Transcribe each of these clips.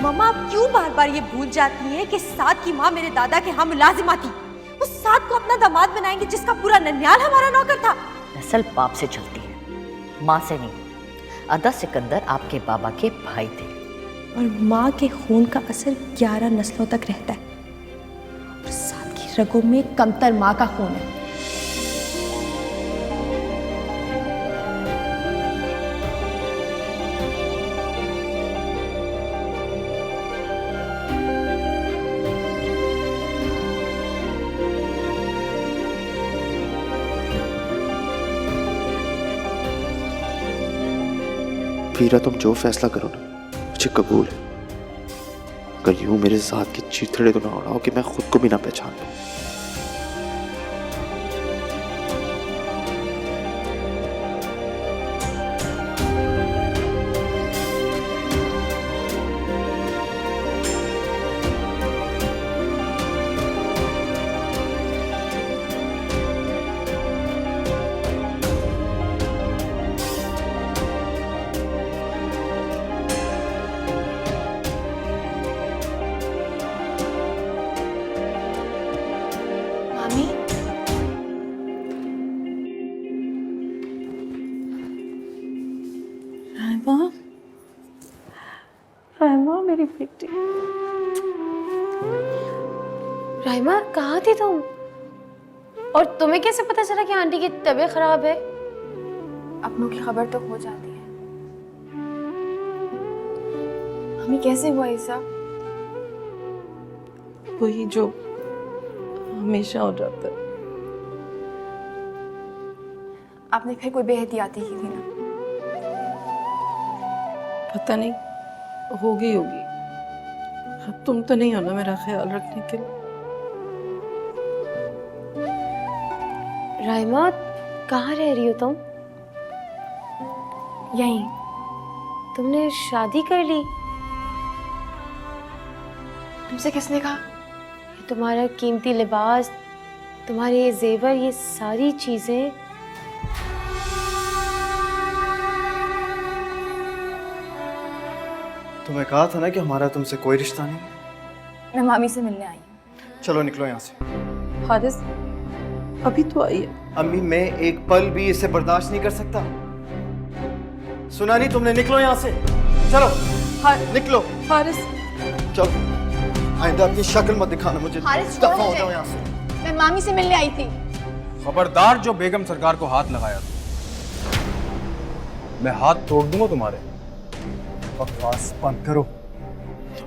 मम्मा आप क्यों बार बार ये भूल जाती हैं कि साद की माँ मेरे दादा के यहाँ मुलाजिमा थी। वो साद को अपना दामाद बनाएंगे जिसका पूरा नन्याल हमारा नौकर था। नस्ल बाप से चलती है, माँ से नहीं। अदा सिकंदर आपके बाबा के भाई थे। और माँ के खून का असर 11 नस्लों तक रहता है और साद की रगों में कमतर माँ का खून है। वीरा, तुम जो फैसला करो ना मुझे कबूल है, अगर यूं मेरे साथ के चीथड़े तो ना उड़ाओ कि मैं खुद को भी ना पहचान पाऊं। राइमा मेरी बेटी। राइमा कहाँ थी तुम? और तुम्हें कैसे पता चला कि आंटी की तबीयत खराब है? अपनों की खबर तो हो जाती है। हमें कैसे हुआ ये सब? वही जो हमेशा हो जाता है। आपने फिर कोई बेहतियाती की थी ना? पता नहीं, होगी। अब तुम तो नहीं हो ना मेरा ख्याल रखने के लिए। राइमा कहाँ रह रही हो तुम? यहीं। तुमने शादी कर ली? तुमसे किसने कहा? ये तुम्हारा कीमती लिबास, तुम्हारे ये जेवर, ये सारी चीजें। तुम्हें कहा था ना कि हमारा तुमसे कोई रिश्ता नहीं। मैं मामी से मिलने आई हूँ। चलो निकलो यहाँ से। हारिस अभी तो आई है। अम्मी, मैं एक पल भी इसे बर्दाश्त नहीं कर सकता। सुना नहीं तुमने? निकलो यहाँ से, चलो निकलो। हारिस चलो, आइंदा अपनी शक्ल मत दिखाना मुझे। हारिस, दफा छोड़ो हो मुझे। जाओ यहाँ से। मैं मामी से मिलने आई थी। खबरदार जो बेगम सरकार को हाथ लगाया तो मैं हाथ तोड़ दूंगा तुम्हारे। बकवास बंद करो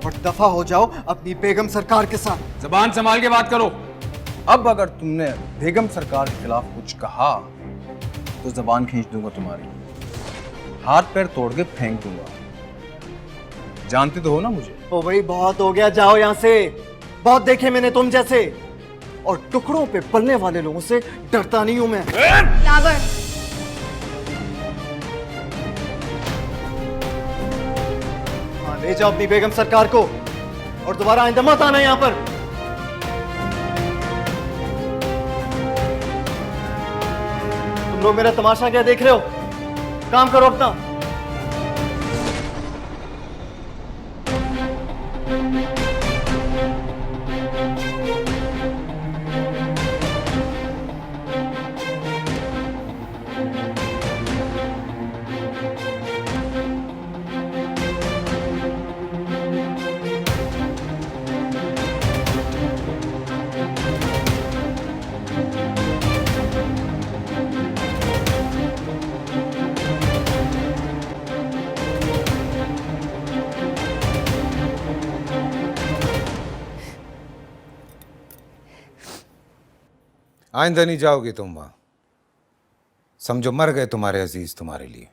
और दफा हो जाओ अपनी बेगम सरकार के साथ। जबान संभाल के बात करो। अब अगर तुमने बेगम सरकार के खिलाफ कुछ कहा तो जबान खींच दूंगा तुम्हारी, हाथ पैर तोड़ के फेंक दूंगा। जानते तो हो ना मुझे। ओ भाई बहुत हो गया, जाओ यहाँ से। बहुत देखे मैंने तुम जैसे, और टुकड़ों पे पलने वाले लोगों से डरता नहीं हूं मैं। लावर, हाँ, ले जाओ अपनी बेगम सरकार को और दोबारा आइंदा मत आना यहाँ पर। तुम लोग मेरा तमाशा क्या देख रहे हो? काम करो अपना। आइंदा नहीं जाओगी तुम वहां। समझो मर गए तुम्हारे अजीज तुम्हारे लिए।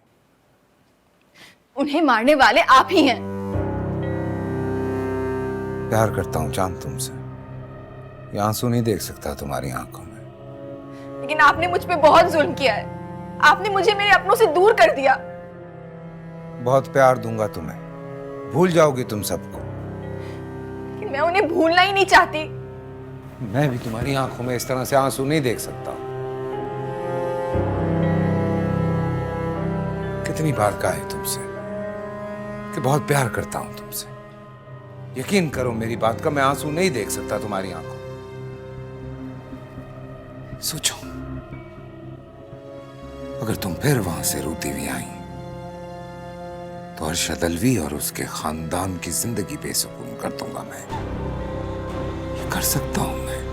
उन्हें मारने वाले आप ही हैं। प्यार करता हूं जान तुमसे, ये आंसू नहीं देख सकता तुम्हारी आंखों में। लेकिन आपने मुझ पे बहुत जुल्म किया है। आपने मुझे मेरे अपनों से दूर कर दिया। बहुत प्यार दूंगा तुम्हें, भूल जाओगी तुम सबको। लेकिन मैं उन्हें भूलना ही नहीं चाहती। मैं भी तुम्हारी आंखों में इस तरह से आंसू नहीं देख सकता। कितनी बार कहा है तुमसे कि बहुत प्यार करता हूं तुमसे, यकीन करो मेरी बात का, मैं आंसू नहीं देख सकता तुम्हारी आंखों में। सोचो, अगर तुम फिर वहां से रोती हुई आई तो अरशद अलवी और उसके खानदान की जिंदगी बेसुकून कर दूंगा मैं। ये कर सकता हूं मैं।